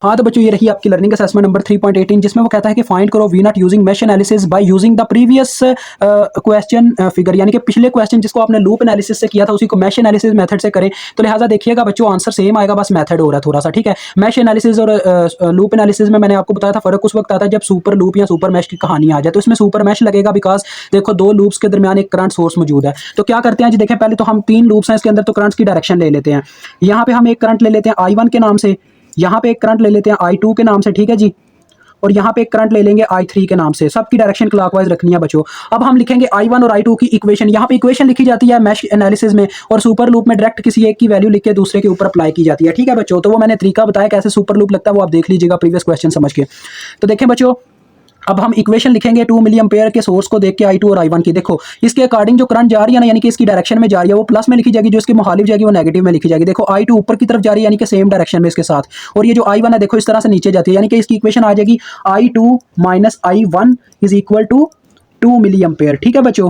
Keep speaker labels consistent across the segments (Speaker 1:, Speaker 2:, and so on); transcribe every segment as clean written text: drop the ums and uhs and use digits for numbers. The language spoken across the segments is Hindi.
Speaker 1: हाँ तो बच्चों ये रही आपकी लर्निंग असेसमेंट नंबर 3.18 जिसमें वो कहता है कि फाइंड करो we not using mesh analysis by using the previous question figure, यानी कि पिछले क्वेश्चन जिसको आपने लूप एनालिसिस से किया था उसी को मैश एनालिसिस मेथड से करें। तो लिहाजा देखिएगा बच्चों आंसर सेम आएगा, बस मेथड हो रहा है थोड़ा सा, ठीक है। मैश एनालिसिस और लूप एनालिसिस में मैंने आपको बताया था फर्क उस वक्त आता है जब सुपर लूप या सुपर मैश की कहानी आ जाए। तो इसमें सुपर मैश लगेगा बिकॉज देखो दो लूप्स के दरमियान एक करंट सोर्स मौजूद है। तो क्या करते हैं जी, देखें पहले तो हम 3 लूप्स हैं इसके अंदर, तो करंट्स की डायरेक्शन ले लेते हैं। यहाँ पे हम एक करंट ले लेते हैं I1 के नाम से, यहाँ पे एक करंट ले लेते हैं I2 के नाम से, ठीक है जी, और यहाँ पे एक करंट ले लेंगे I3 के नाम से। सबकी डायरेक्शन क्लॉकवाइज रखनी है बच्चों। अब हम लिखेंगे I1 और I2 की इक्वेशन। यहाँ पे इक्वेशन लिखी जाती है मैश एनालिसिस में, और सुपर लूप में डायरेक्ट किसी एक की वैल्यू लिख के दूसरे के ऊपर अप्लाई की जाती है, ठीक है बच्चों। तो वो मैंने तरीका बताया कैसे सुपर लूप लगता है, वो आप देख लीजिएगा प्रीवियस क्वेश्चन समझ के। तो देखें बच्चों, अब हम इक्वेशन लिखेंगे 2 मिली एम्पेयर के सोर्स को देख के I2 और I1 की। देखो इसके अकॉर्डिंग जो करंट जा रही है ना, यानी कि इसकी डायरेक्शन में जा रही है, वो प्लस में लिखी जाएगी, जो इसकी मुखालिफ जाएगी वो नेगेटिव में लिखी जाएगी। देखो I2 ऊपर की तरफ जा रही है यानी कि सेम डायरेक्शन में इसके साथ, और ये जो I1 है देखो इस तरह से नीचे जाती है, यानी कि इसकी इक्वेशन आ जाएगी I2 minus I1 is equal to 2 milli ampere, ठीक है बच्चों।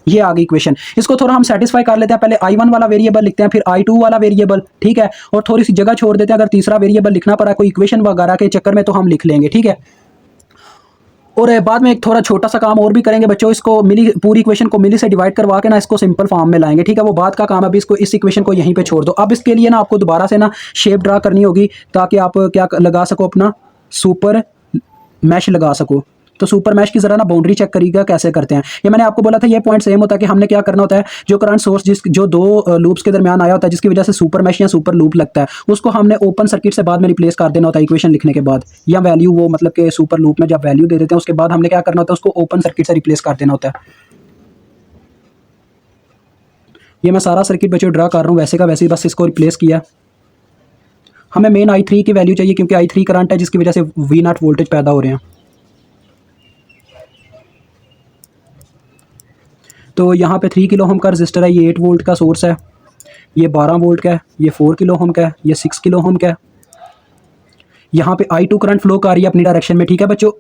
Speaker 1: ये आ गई इक्वेशन। इसको थोड़ा हम सेटिस्फाई कर लेते हैं, पहले I1 वाला वेरिएबल लिखते हैं, फिर I2 वाला वेरिएबल, ठीक है, और थोड़ी सी जगह छोड़ देते हैं, अगर तीसरा वेरिएबल लिखना पड़ा कोई इक्वेशन वगैरह के चक्कर में तो हम लिख लेंगे, ठीक है। और बाद में एक थोड़ा छोटा सा काम और भी करेंगे बच्चों, इसको मिली पूरी इक्वेशन को मिली से डिवाइड करवा के ना इसको सिंपल फॉर्म में लाएंगे, ठीक है। वो बात का काम है, अभी इसको इस इक्वेशन को यहीं पे छोड़ दो। अब इसके लिए ना आपको दोबारा से ना शेप ड्रा करनी होगी ताकि आप क्या लगा सको, अपना सुपर मैश लगा सको। तो सुपर मैश की जरा ना बाउंड्री चेक करिएगा कैसे करते हैं। ये मैंने आपको बोला था ये पॉइंट सेम होता है कि हमने क्या करना होता है, जो करंट सोर्स जो दो लूप्स के दरमियान आया होता है जिसकी वजह से सुपर मैश या सुपर लूप लगता है, उसको हमने ओपन सर्किट से बाद में रिप्लेस कर देना होता है इक्वेशन लिखने के बाद, या वैल्यू वो मतलब कि सुपर लूप में जब वैल्यू दे देते हैं उसके बाद हमने क्या करना होता है, उसको ओपन सर्किट से रिप्लेस कर देना होता है। ये मैं सारा सर्किट बच्चों ड्रा कर रहा हूँ वैसे का वैसे ही, बस इसको रिप्लेस किया। हमें मेन I3 की वैल्यू चाहिए क्योंकि I3 करंट है जिसकी वजह से V0 वोल्टेज पैदा हो रहे हैं। तो यहाँ पे 3 किलो ओम का रजिस्टर है, ये 8 वोल्ट का सोर्स है, ये 12 वोल्ट का है, ये 4 किलो ओम का है, ये 6 किलो ओम का है। यहाँ पे I2 करंट फ्लो कर रही है अपनी डायरेक्शन में, ठीक है बच्चों।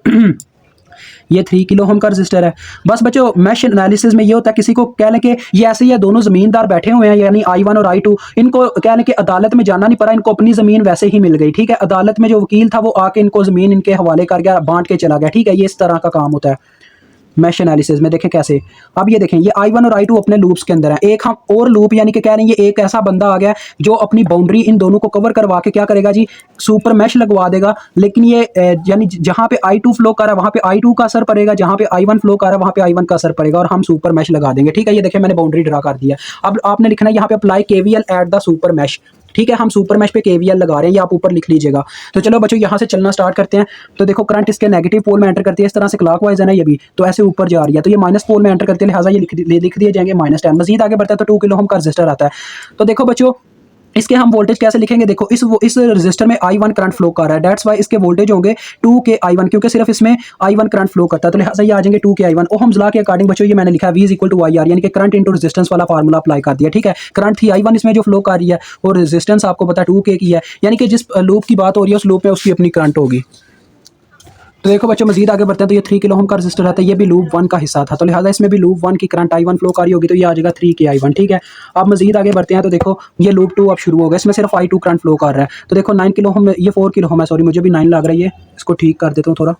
Speaker 1: ये 3 किलो ओम का रजिस्टर है। बस बच्चों मैश एनालिसिस में ये होता है, किसी को कह लें कि ये ऐसे ही है, दोनों जमींदार बैठे हुए हैं यानी I1 और I2, इनको कह लें कि अदालत में जाना नहीं पड़ा, इनको अपनी ज़मीन वैसे ही मिल गई, ठीक है। अदालत में जो वकील था वो आके इनको ज़मीन इनके हवाले कर गया, बांट के चला गया, ठीक है। ये इस तरह का काम होता है मैश एनालिसिस में। देखें कैसे, अब ये देखें ये I1 और I2 अपने लूप्स के अंदर है, एक हम और लूप यानी कि कह रहे हैं ये एक ऐसा बंदा आ गया जो अपनी बाउंड्री इन दोनों को कवर करवा के क्या करेगा जी, सुपर मैश लगवा देगा। लेकिन ये यानी जहां पे I2 फ्लो कर रहा है वहां पे I2 का असर पड़ेगा, जहां पे I1 फ्लो कर रहा है वहां पे I1 का असर पड़ेगा, और हम सुपर मैश लगा देंगे, ठीक है। ये देखें मैंने बाउंड्री ड्रा कर दिया। अब आपने लिखना है यहाँ पे apply KVL at the super mesh, ठीक है। हम सुपर मैश पे KVL लगा रहे हैं, ये आप ऊपर लिख लीजिएगा। तो चलो बच्चों यहाँ से चलना स्टार्ट करते हैं। तो देखो करंट इसके नेगेटिव पोल में एंटर करती है, इस तरह से क्लॉकवाइज है ना ये भी, तो ऐसे ऊपर जा रही है, तो ये माइनस पोल में एंटर करते हैं, लिहाजा ये लिख दिए जाएंगे -10। मजीद आगे बढ़ता है तो 2 किलो ओम का रजिस्टर आता है। तो देखो बच्चों इसके हम वोल्टेज कैसे लिखेंगे, देखो इस रजिस्टर में I1 करंट फ्लो कर रहा है, दैट्स वाई इसके वोल्टेज होंगे 2K I1, क्योंकि सिर्फ इसमें I1 करंट फ्लो करता है, तो लिहाजा ये आ जाएंगे 2K I1। ओहम्स लॉ के अकॉर्डिंग बच्चों ये मैंने लिखा है V इक्वल टू IR, यानी कि करंट इंटू रेजिस्टेंस वाला फार्मूला अप्लाई कर दिया, ठीक है। करंट थी I1 इसमें जो फ्लो कर रही है, और रेजिस्टेंस आपको पता है 2K की है, यानी कि जिस लूप की बात हो रही है उस लूप में उसकी अपनी करंट होगी। तो देखो बच्चों मजीद आगे बढ़ते हैं, तो ये 3 किलो ओम का रजिस्टर आता है, ये भी लूप 1 का हिस्सा था, तो लिहाजा इसमें भी लूप 1 की करंट I1 फ्लो कर रही होगी, तो ये आ जाएगा 3K I1, ठीक है। अब मजीद आगे बढ़ते हैं, तो देखो ये लूप 2 अब शुरू हो गया, इसमें सिर्फ I2 करंट फ्लो कर रहा है। तो देखो 9 किलो ओम, ये 4 किलो ओम है, सॉरी मुझे भी 9 लग रही है, इसको ठीक कर देता हूँ थोड़ा।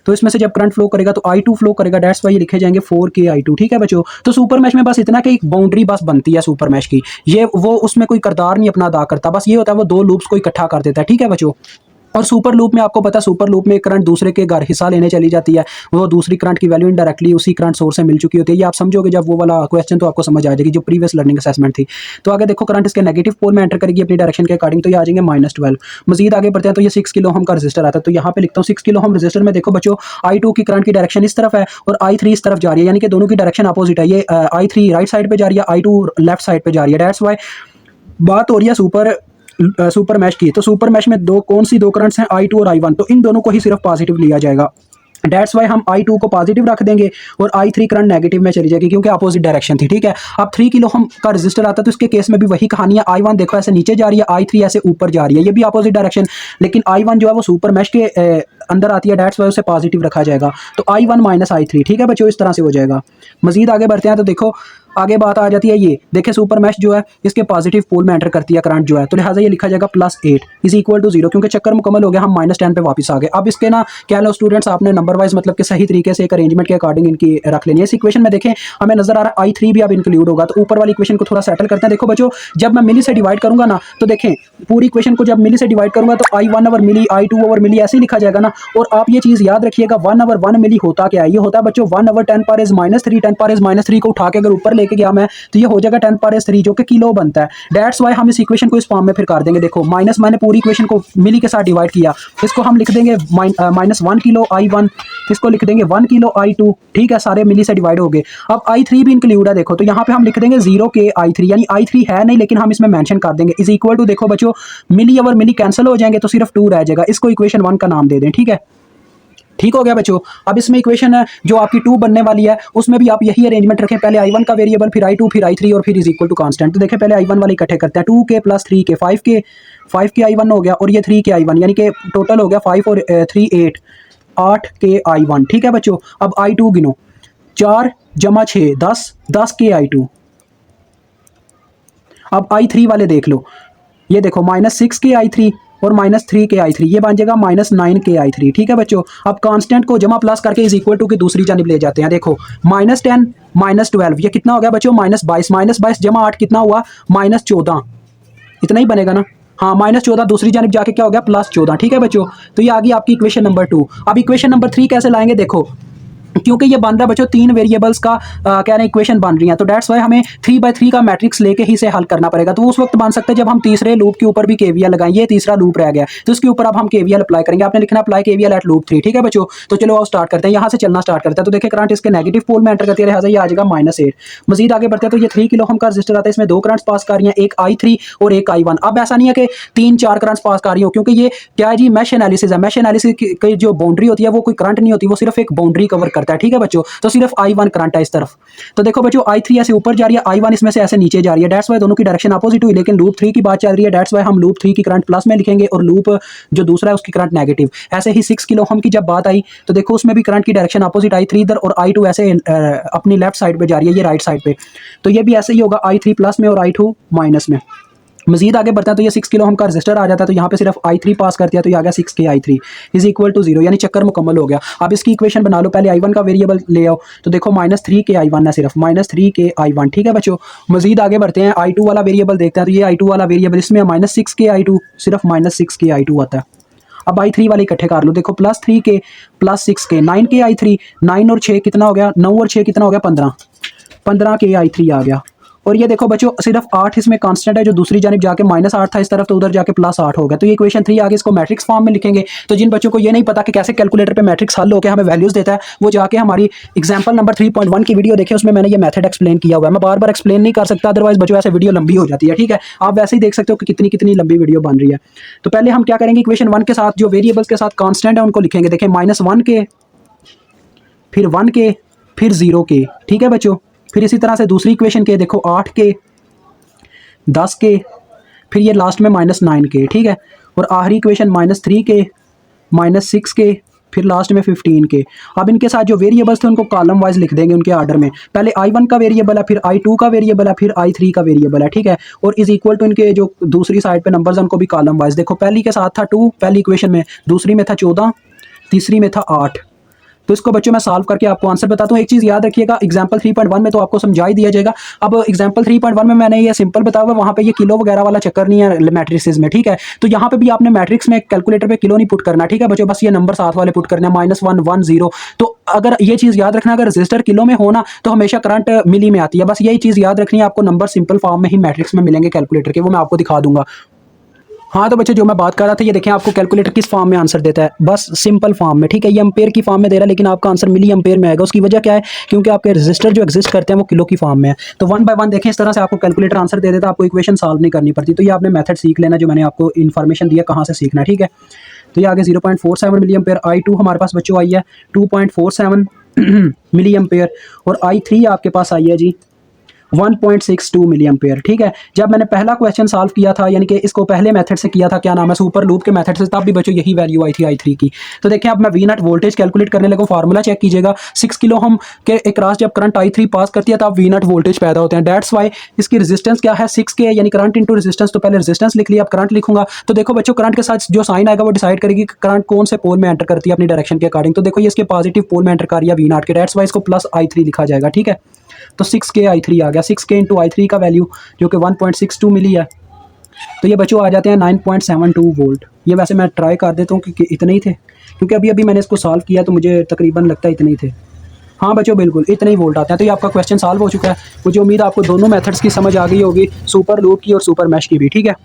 Speaker 1: तो इसमें से जब करंट फ्लो करेगा तो I2 फ्लो करेगा, दैट्स वाई ये लिखे जाएंगे 4K I2, ठीक है बच्चों। तो सुपर मैश में बस इतना कि एक बाउंड्री बस बनती है सुपर मैश की, ये वो उसमें कोई किरदार नहीं अपना अदा करता, बस ये होता है वो 2 लूप्स को इकट्ठा कर देता है, ठीक है बच्चों। और सुपर लूप में आपको पता है सुपर लूप में करंट दूसरे के घर हिस्सा लेने चली जाती है, वो दूसरी करंट की वैल्यू इनडायरेक्टली उसी करंट सोर्स से मिल चुकी होती है। ये आप समझोगे जब वो वाला क्वेश्चन, तो आपको समझ आ जाएगी जो प्रीवियस लर्निंग असेसमेंट थी। तो आगे देखो करंट इसके नेगेटिव पोल में एंटर करेगी अपनी डायरेक्शन के अकॉर्डिंग, तो ये आ जाएंगे -12। मजीद आगे बढ़ते हैं, तो ये 6 किलो ओम का रजिस्टर आता है, तो यहाँ पे लिखता हूँ 6 किलो ओम रजिस्टर में देखो बच्चों I2 की करंट की डायरेक्शन इस तरफ है और I3 इस तरफ जा रही है, यानी कि दोनों की डायरेक्शन अपोजिट है। ये I3 राइट साइड पे जा रही है, I2 लेफ्ट साइड पे जा रही है, दैट्स वाई बात हो रही है सुपर मैश की। तो सुपर मैश में कौन सी दो करंट्स हैं, I2 और I1, तो इन दोनों को ही सिर्फ पॉजिटिव लिया जाएगा, दैट्स वाई हम I2 को पॉजिटिव रख देंगे और I3 करंट नेगेटिव में चली जाएगी क्योंकि अपोजिट डायरेक्शन थी, ठीक है। अब 3 किलो ओम का रजिस्टर आता है, तो इसके केस में भी वही कहानी है, I1 देखो ऐसे नीचे जा रही है, I3 ऐसे ऊपर जा रही है, ये भी अपोजिट डायरेक्शन, लेकिन I1 जो है वो सुपर मैश के अंदर आती है, दैट्स वाई उसे पॉजिटिव रखा जाएगा, तो I1 - I3, ठीक है बच्चों, इस तरह से हो जाएगा। मजीद आगे बढ़ते हैं, तो देखो आगे बात आ जाती है ये देखिए सुपर मैश जो है इसके पॉजिटिव पोल में एंटर करती है करंट जो है, तो लिहाजा ये लिखा जाएगा +8 इज इक्वल टू 0, क्योंकि चक्कर मुकम्मल हो गया, हम -10 पे वापस आ गए। अब इसके ना क्या लो स्टूडेंट्स, आपने नंबर वाइज मतलब कि सही तरीके से एक अरेंजमेंट के अकॉर्डिंग इनकी रख लेनी है। इस इक्वेशन में देखें हमें नजर आ रहा है I3 भी अब इंक्लूड होगा, तो ऊपर वाली इक्वेशन को थोड़ा सेटल करते हैं। देखो बच्चों जब मैं मिली से डिवाइड करूंगा ना, तो देखें पूरी इक्वेशन को जब मिली से डिवाइड करूंगा तो I1 ओवर मिली, I2 ओवर मिली ऐसे ही लिखा जाएगा ना। और आप ये चीज याद रखिएगा 1 ओवर 1 मिली होता क्या है, ये होता है बच्चों 1 ओवर 10 पावर -3, 10 पावर -3 को उठा के अगर ऊपर लेके गया मैं तो ये हो जाएगा 10 पावर -3 जो कि किलो बनता है। दैट्स वाई हम इस इक्वेशन को इस फॉर्म में फिर कर देंगे। देखो माइनस मैंने पूरी इक्वेशन को मिली के साथ डिवाइड किया, इसको हम लिख देंगे -1 किलो I1, इसको लिख देंगे 1 किलो I2, ठीक है, सारे मिली से डिवाइड हो गए। अब I3 भी इंक्लूड है, देखो तो यहाँ पे हम लिख देंगे 0 के I3, यानी I3 है नहीं लेकिन हम इसमें मेंशन कर देंगे इज इक्वल टू, देखो बच्चों मिली ओवर मिली कैंसिल हो जाएंगे तो सिर्फ 2 रह जाएगा, इसको इक्वेशन 1 का नाम दे दें, ठीक है। ठीक हो गया बच्चों। अब इसमें इक्वेशन है जो आपकी 2 बनने वाली है उसमें भी आप यही अरेंजमेंट रखें, पहले I1 का वेरिएबल, फिर I2, फिर I3 और फिर इज इक्वल टू कांस्टेंट। तो देखें पहले I1 वाले इकट्ठे करते हैं, 2 के प्लस 3 के 5 के I1 हो गया, और ये 3 के I1, यानी कि टोटल हो गया 5 और 3 8 के I1, ठीक है बच्चों। अब I2 गिनो, 4 जमा 6 10 के I2। अब I3 वाले देख लो, ये देखो -6 के I3 और -3 के I3, ये बन जाएगा -9 के I3, ठीक है बच्चों। अब कांस्टेंट को जमा प्लस करके इज इक्वल टू की दूसरी जानिब ले जाते हैं, देखो -10 -12, ये कितना हो गया बच्चों -22 जमा 8 कितना हुआ -14, इतना ही बनेगा ना। हाँ -14 दूसरी जानिब जाके क्या हो गया +14, ठीक है बच्चों। तो ये आ गई आपकी इक्वेशन नंबर 2। अब इक्वेशन नंबर 3 कैसे लाएंगे, देखो क्योंकि ये बन रहा है बच्चों 3 वेरिएबल्स का क्या है इक्वेशन बन रही है, तो दैट्स वाई हमें 3/3 का मैट्रिक्स लेके ही से हल करना पड़ेगा। तो उस वक्त बन सकते हैं जब हम तीसरे लूप के ऊपर भी केवीएल लगाएं, ये तीसरा लूप रह गया तो इसके ऊपर अब हम केवीएल अप्लाई करेंगे। आपने लिखना अप्लाई केवीएल एट लूप 3, ठीक है बच्चों। तो चलो आओ स्टार्ट करते हैं, यहाँ से चलना स्टार्ट करते हैं। तो देखिए करंट इसके नेगेटिव पोल में एंटर करती है, लिहाजा ये आ जाएगा -8। मजीद आगे बढ़ते हैं तो ये 3 किलो हम का रजिस्टर आता है, इसमें 2 करंट्स पास कर रही हैं, एक I3 और एक I1। अब ऐसा नहीं है कि 3-4 करंट्स पास कर रही हो, क्योंकि ये क्या है जी मैश एनालिसिस है। मैश एनालिसिस की जो बाउंड्री होती है वो कोई करंट नहीं होती, वो सिर्फ एक बाउंड्री कवर करता है, ठीक है बच्चों। तो सिर्फ I1 करंट है इस तरफ। तो देखो बच्चों I3 ऐसे ऊपर जा रही है, I1 इसमें से ऐसे नीचे जा रही है, दैट्स वाई दोनों की डायरेक्शन अपोजिट हुई। लेकिन लूप 3 की बात चल रही है, दैट्स वाई हम लूप 3 की करंट प्लस में लिखेंगे और लूप जो दूसरा है उसकी करंट नेगेटिव। ऐसे ही 6 किलो ओम की जब बात आई तो देखो उसमें भी करंट की डायरेक्शन अपोजिट, I3 इधर और I2 ऐसे अपनी लेफ्ट साइड पे जा रही है, ये राइट साइड पे। तो ये भी ऐसे ही होगा, I3 प्लस में और I2 माइनस में। मजीद आगे बढ़ता है तो ये 6 किलो ओम का रजिस्टर आ जाता है, तो यहाँ पे सिर्फ I3 पास करती है, तो ये आ गया 6 के I3 इज इक्वल टू 0, यानी चक्कर मुकम्मल हो गया। अब इसकी इक्वेशन बना लो, पहले I1 का वेरिएबल ले आओ, तो देखो -3 के I1 है, सिर्फ -3 के I1, ठीक है बच्चों। मजीद आगे बढ़ते हैं, I2 वाला वेरिएबल देखते हैं, तो ये I2 वाला वेरिएबल इसमें -6 के I2, सिर्फ -6 के I2 आता है। अब I3 वाले इकट्ठे कर लो, देखो +3 के +6 के 9 के I3, 9 और 6 कितना हो गया, 9 और 6 कितना हो गया 15 के I3 आ गया। और ये देखो बच्चों सिर्फ 8 इसमें कांस्टेंट है, जो दूसरी जानिब जाके -8 था इस तरफ, तो उधर जाके +8 हो गया। तो ये इक्वेशन 3 आगे इसको मैट्रिक्स फॉर्म में लिखेंगे। तो जिन बच्चों को ये नहीं पता कि कैसे कैलकुलेटर पे मैट्रिक्स हल होकर हमें वैल्यूज देता है, वो जाके हमारी एग्जांपल नंबर 3.1 की वीडियो देखें, उसमें मैंने ये मेथड एक्सप्लेन किया हुआ है। मैं बार बार एक्सप्लेन नहीं कर सकता, अदरवाइज बच्चों ऐसे वीडियो लंबी हो जाती है, ठीक है। आप वैसे ही देख सकते हो कि कितनी कितनी लंबी वीडियो बन रही है। तो पहले हम क्या करेंगे, इक्वेशन 1 के साथ जो वेरिएबल्स के साथ कॉन्स्टेंट है उनको लिखेंगे। देखें -1 के, फिर 1 के, फिर 0 के, ठीक है बच्चों। फिर इसी तरह से दूसरी इक्वेशन के देखो 8 के, 10 के, फिर ये लास्ट में -9 के, ठीक है। और आखिरी इक्वेशन -3 के, -6 के, फिर लास्ट में 15 के। अब इनके साथ जो वेरिएबल्स थे उनको कॉलम वाइज लिख देंगे उनके ऑर्डर में। पहले I1 का वेरिएबल है, फिर I2 का वेरिएबल है, फिर I3 का वेरिएबल है, ठीक है। और इज इक्वल टू इनके जो दूसरी साइड पे नंबर्स हैं उनको भी कॉलम वाइज। देखो पहली के साथ था 2 पहली इक्वेशन में, दूसरी में था 14, तीसरी में था 8। तो इसको बच्चों मैं सॉल्व करके आपको आंसर बताता हूँ। एक चीज़ याद रखिएगा, एग्जांपल 3.1 में तो आपको समझा ही दिया जाएगा। अब एग्जांपल 3.1 में मैंने ये सिंपल बताया हुआ, वहाँ पे ये किलो वगैरह वाला चक्कर नहीं है मैट्रिक्स में, ठीक है। तो यहाँ पे भी आपने मैट्रिक्स में कैलकुलेटर पे किलो नहीं पुट करना, ठीक है बच्चों, बस ये नंबर साथ वाले पुट करना है, -1 1 0। तो अगर ये चीज़ याद रखना, अगर रजिस्टर किलो में होना तो हमेशा करंट मिली में आती है, बस यही चीज़ याद रखनी है। आपको नंबर सिंपल फॉर्म में ही मैट्रिक्स में मिलेंगे कैलकुलेटर के, वो मैं आपको दिखा दूंगा। हाँ तो बच्चों जो मैं बात कर रहा था, ये देखें आपको कैलकुलेटर किस फॉर्म में आंसर देता है, बस सिंपल फॉर्म में, ठीक है। ये एम्पेयर की फॉर्म में दे रहा है लेकिन आपका आंसर मिली एम्पेयर में आएगा। उसकी वजह क्या है, क्योंकि आपके रजिस्टर जो एग्जिस्ट करते हैं वो किलो की फॉर्म में है। तो 1 बाय 1 देखें, इस तरह से आपको कैलकुलेटर आंसर दे देता है, आपको इक्वेशन सॉल्व नहीं करनी पड़ती। तो ये आपने मेथड सीख लेना जो मैंने आपको इन्फॉर्मेशन दिया कहाँ से सीखना है, ठीक है। तो ये आगे 0.47 मिली एम्पेयर। I2 हमारे पास बच्चों आई है 2.47 मिली एम्पेयर, और I3 आपके पास आई है जी 1.62 मिली एम्पेयर। ठीक है, जब मैंने पहला क्वेश्चन सॉल्व किया था, यानी कि इसको पहले मेथड से किया था, क्या नाम है, सुपर लूप के मेथड से, तब भी बच्चों यही वैल्यू आई थी I3 की। तो देखें अब मैं वी नट वोल्टेज कैलकुलेट करने लगा, फार्मूला चेक कीजिएगा। 6 किलो हम के अक्रॉस जब करंट I3 पास करती है तब वी नट वोल्टेज पैदा होते हैं। दैट्स वाई इसकी रेजिस्टेंस क्या है, 6K, यानी करंट इंटू रेजिस्टेंस। तो पहले रेजिस्टेंस लिख लिया, अब करंट लिखूंगा। तो देखो बच्चों, करंट के साथ जो साइन आएगा वो डिसाइड करेगी कि करंट कौन से पोल में एंटर करती है अपनी डायरेक्शन के अकॉर्डिंग। तो देखो ये इसके पॉजिटिव पोल में एंटर कर रही है वी नॉट के, दैट्स वाई इसको प्लस I3 लिखा जाएगा। ठीक है, तो 6K I3 आ गया। 6K इंटू I3 का वैल्यू जो कि 1.62 मिली है, तो ये बच्चों आ जाते हैं 9.72 वोल्ट। ये वैसे मैं ट्राई कर देता हूँ क्योंकि इतने ही थे, क्योंकि अभी अभी मैंने इसको सॉल्व किया तो मुझे तकरीबन लगता है इतने ही थे। हाँ बच्चों, बिल्कुल इतने ही वोल्ट आते हैं। तो ये आपका क्वेश्चन सॉल्व हो चुका है। मुझे उम्मीद है आपको दोनों मेथड्स की समझ आ गई होगी, सुपर लूप की और सुपर मैश की भी। ठीक है।